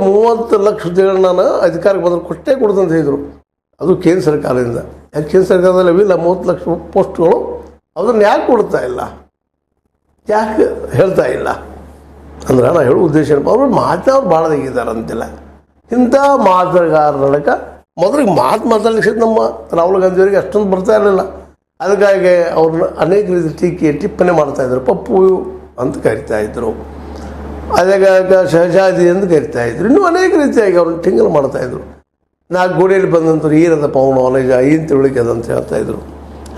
30 ಲಕ್ಷ ಹುದ್ದೆಗಳನ್ನ ನಾನು ಅಧಿಕಾರಕ್ಕೆ ಬಂದ್ರೆ ಕೊಟ್ಟೇ ಕೊಡ್ತಂತ ಹೇಳಿದರು. ಅದು ಕೇಂದ್ರ ಸರ್ಕಾರದಿಂದ. ಯಾಕೆ ಕೇಂದ್ರ ಸರ್ಕಾರದಲ್ಲಿ ಅವಿಲ್ಲ 30 ಲಕ್ಷ ಪೋಸ್ಟ್ಗಳು, ಅದನ್ನು ಯಾಕೆ ಕೊಡ್ತಾ ಇಲ್ಲ, ಯಾಕೆ ಹೇಳ್ತಾ ಇಲ್ಲ ಅಂದ್ರೆ ನಾನು ಹೇಳೋ ಉದ್ದೇಶ ಏನಪ್ಪ, ಅವ್ರು ಮಾತವ್ರು ಭಾಳ ತೆಗಿದ್ದಾರೆ ಅಂತಿಲ್ಲ. ಇಂಥ ಮಾತುಗಾರರೊಳಗೆ ಮೊದಲಿಗೆ ಮಾತಾಡಲಿಕ್ಕೆ ನಮ್ಮ ರಾಹುಲ್ ಗಾಂಧಿಯವರಿಗೆ ಅಷ್ಟೊಂದು ಬರ್ತಾ ಇರಲಿಲ್ಲ. ಅದಕ್ಕಾಗಿ ಅವ್ರನ್ನ ಅನೇಕ ರೀತಿ ಟೀಕೆ ಟಿಪ್ಪಣಿ ಮಾಡ್ತಾಯಿದ್ರು. ಪಪ್ಪು ಅಂತ ಕರಿತಾಯಿದ್ರು, ಅದಾಗ ಶಹಜಾದಿ ಅಂತ ಕರಿತಾಯಿದ್ರು, ಇನ್ನೂ ಅನೇಕ ರೀತಿಯಾಗಿ ಅವ್ರನ್ನ ಟಿಂಗಲ್ ಮಾಡ್ತಾಯಿದ್ರು. 4 ಗೋಡೆಯಲ್ಲಿ ಬಂದಂಥವ್ರು ಏನದಪ್ಪ ಅವನು ನಾಲೆಜ್ ಏನು ತಿಳುವಳಿಕೆ ಅದಂತ ಹೇಳ್ತಾಯಿದ್ರು.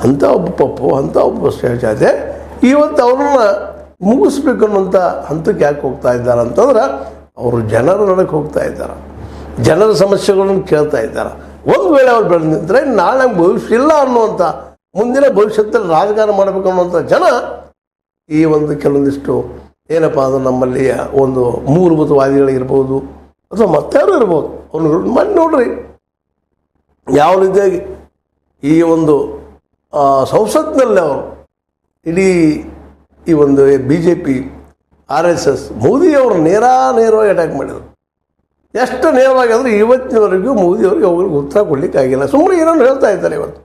ಅಂಥ ಒಬ್ಬ ಪಪ್ಪು, ಅಂಥ ಒಬ್ಬ ಶಹಜಾದೆ ಇವತ್ತು ಅವ್ರನ್ನ ಮುಗಿಸ್ಬೇಕು ಅನ್ನೋಂಥ ಹಂತಕ್ಕೆ ಯಾಕೆ ಹೋಗ್ತಾ ಇದ್ದಾರೆ ಅಂತಂದ್ರೆ, ಅವರು ಜನರ ನಡಕ್ಕೆ ಹೋಗ್ತಾ ಇದ್ದಾರೆ, ಜನರ ಸಮಸ್ಯೆಗಳನ್ನು ಕೇಳ್ತಾ ಇದ್ದಾರೆ. ಒಂದು ವೇಳೆ ಅವ್ರು ಬೆಳೆದು ನಿಂತರೆ ನಾಳೆ ಭವಿಷ್ಯ ಇಲ್ಲ ಅನ್ನುವಂಥ, ಮುಂದಿನ ಭವಿಷ್ಯದಲ್ಲಿ ರಾಜಕಾರಣ ಮಾಡಬೇಕು ಅನ್ನುವಂಥ ಜನ ಈ ಒಂದು ಕೆಲವೊಂದಿಷ್ಟು ಏನಪ್ಪ ಅದು ನಮ್ಮಲ್ಲಿ ಒಂದು ಮೂಲಭೂತವಾದಿಗಳಿರ್ಬೋದು ಅಥವಾ ಮತ್ತಾರು ಇರ್ಬೋದು, ಅವ್ನು ಮಾಡಿ ನೋಡ್ರಿ ಯಾವ ರೀತಿಯಾಗಿ ಈ ಒಂದು ಸಂಸತ್ನಲ್ಲಿ ಅವರು ಇಡೀ ಈ ಒಂದು BJP RSS ಮೋದಿಯವರು ನೇರವಾಗಿ ಅಟ್ಯಾಕ್ ಮಾಡಿದರು. ಎಷ್ಟು ನೇರವಾಗಿ ಅಂದರೆ ಇವತ್ತಿನವರೆಗೂ ಮೋದಿಯವ್ರಿಗೆ ಅವ್ರಿಗೆ ಉತ್ತರ ಕೊಡಲಿಕ್ಕಾಗಿಲ್ಲ. ಸುಮ್ಮನೆ ಏನೋ ಹೇಳ್ತಾ ಇದ್ದಾರೆ. ಇವತ್ತು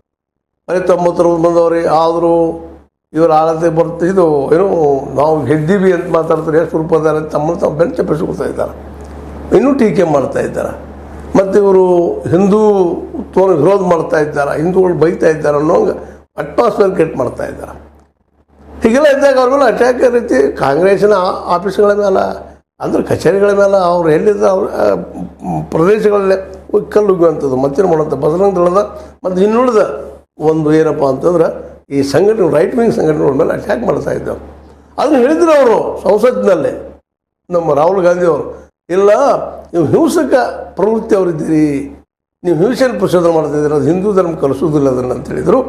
ಬರೀ 90 ಬಂದವ್ರಿ ಆದರೂ ಇವರು ಆಳತೆ ಇದು ಏನೋ ನಾವು ಗೆದ್ದೀವಿ ಅಂತ ಮಾತಾಡ್ತಾರೆ, ಎಷ್ಟು ರೂಪಾಯಿ ತಮ್ಮನ್ನು ತಾವು ಬೆಂಚ ಬೆಳೆಸ್ಕೊಳ್ತಾ ಇದ್ದಾರೆ, ಇನ್ನೂ ಟೀಕೆ ಮಾಡ್ತಾ ಇದ್ದಾರೆ. ಮತ್ತು ಇವರು ಹಿಂದೂತ್ವನ ವಿರೋಧ ಮಾಡ್ತಾ ಇದ್ದಾರೆ, ಹಿಂದೂಗಳು ಬೈತಾ ಇದ್ದಾರೆ ಅನ್ನೋಂಗೆ ಅಟ್ಮಾಸ್ಫಿಯರ್ ಕ್ರಿಯೇಟ್ ಮಾಡ್ತಾ ಇದ್ದಾರೆ. ಹೀಗೆಲ್ಲ ಇದ್ದಾಗ ಅವ್ರಿಗೆಲ್ಲ ಅಟ್ಯಾಕ್ ರೀತಿ ಕಾಂಗ್ರೆಸ್ಸಿನ ಆಫೀಸ್ಗಳ ಮೇಲೆ ಅಂದ್ರೆ ಕಚೇರಿಗಳ ಮೇಲೆ ಅವ್ರು ಎಲ್ಲಿದ್ದ ಅವ್ರ ಪ್ರದೇಶಗಳಲ್ಲೇ ಕಲ್ಲುಗ್ಗುವಂಥದ್ದು ಮತ್ತೇನು ಮಾಡುವಂಥ ಬಜರಂಗ ದಳದ ಮತ್ತು ಇನ್ನುಳಿದ ಒಂದು ಏನಪ್ಪ ಅಂತಂದ್ರೆ ಈ ಸಂಘಟನೆ ರೈಟ್ ವಿಂಗ್ ಸಂಘಟನೆಗಳ ಮೇಲೆ ಅಟ್ಯಾಕ್ ಮಾಡ್ತಾ ಇದ್ದವು. ಅದನ್ನು ಹೇಳಿದ್ರು ಅವರು ಸಂಸತ್ತಿನಲ್ಲೇ ನಮ್ಮ ರಾಹುಲ್ ಗಾಂಧಿ ಅವರು, ಇಲ್ಲ ನೀವು ಹಿಂಸಕ ಪ್ರವೃತ್ತಿ ಅವರಿದ್ದೀರಿ, ನೀವು ಹಿಂಸೆಯನ್ನು ಪ್ರಚೋದನೆ ಮಾಡ್ತಾಯಿದ್ದೀರಿ, ಅದು ಹಿಂದೂ ಧರ್ಮ ಕಲಿಸೋದಿಲ್ಲ ಅದನ್ನು ಅಂತ ಹೇಳಿದರು.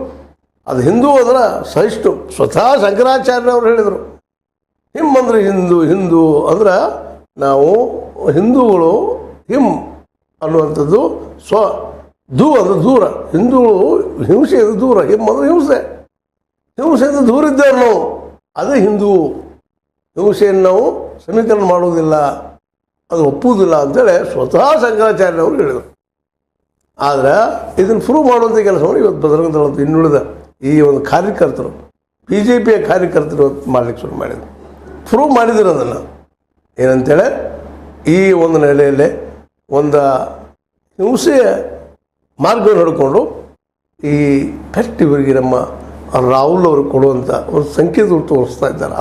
ಅದು ಹಿಂದೂ ಅದರ ಸಹಿಷ್ಣು. ಸ್ವತಃ ಶಂಕರಾಚಾರ್ಯರವರು ಹೇಳಿದರು, ಹಿಮ್ ಹಿಂದೂ ಅಂದ್ರೆ ನಾವು ಹಿಂದೂಗಳು ಹಿಮ್ ಅನ್ನುವಂಥದ್ದು ದೂ ಅಂದ್ರೆ ದೂರ, ಹಿಂದೂಗಳು ಹಿಂಸೆಯಿಂದ ದೂರ, ಹಿಮ್ ಅಂದ್ರೆ ಹಿಂಸೆಯಿಂದ ದೂರ ಇದ್ದೇವೆ ನಾವು, ಅದೇ ಹಿಂದೂ. ಹಿಂಸೆಯನ್ನು ನಾವು ಸಮೀಕರಣ ಮಾಡುವುದಿಲ್ಲ, ಅದು ಒಪ್ಪುವುದಿಲ್ಲ ಅಂತೇಳಿ ಸ್ವತಃ ಶಂಕರಾಚಾರ್ಯರವರು ಹೇಳಿದರು. ಆದರೆ ಇದನ್ನು ಪ್ರೂವ್ ಮಾಡುವಂಥ ಕೆಲಸವನ್ನು ಇವತ್ತು ಬಜರಂಗ ದಳದ ಇನ್ನುಳಿದ ಈ ಒಂದು ಕಾರ್ಯಕರ್ತರು BJPಯ ಕಾರ್ಯಕರ್ತರು ಮಾಡಲಿಕ್ಕೆ ಶುರು ಮಾಡಿದರು. ಪ್ರೂವ್ ಮಾಡಿದ್ರು ಅದನ್ನು ಏನಂತೇಳಿ ಈ ಒಂದು ನೆಲೆಯಲ್ಲೇ ಒಂದು ಹಿಂಸೆಯ ಮಾರ್ಗವನ್ನು ಹಿಡ್ಕೊಂಡು ಈ ಇವರಿಗೆ ನಮ್ಮ ರಾಹುಲ್ ಅವರು ಕೊಡುವಂಥ ಒಂದು ಸಂಕೇತ ತೋರಿಸ್ತಾ ಇದ್ದಾರೆ.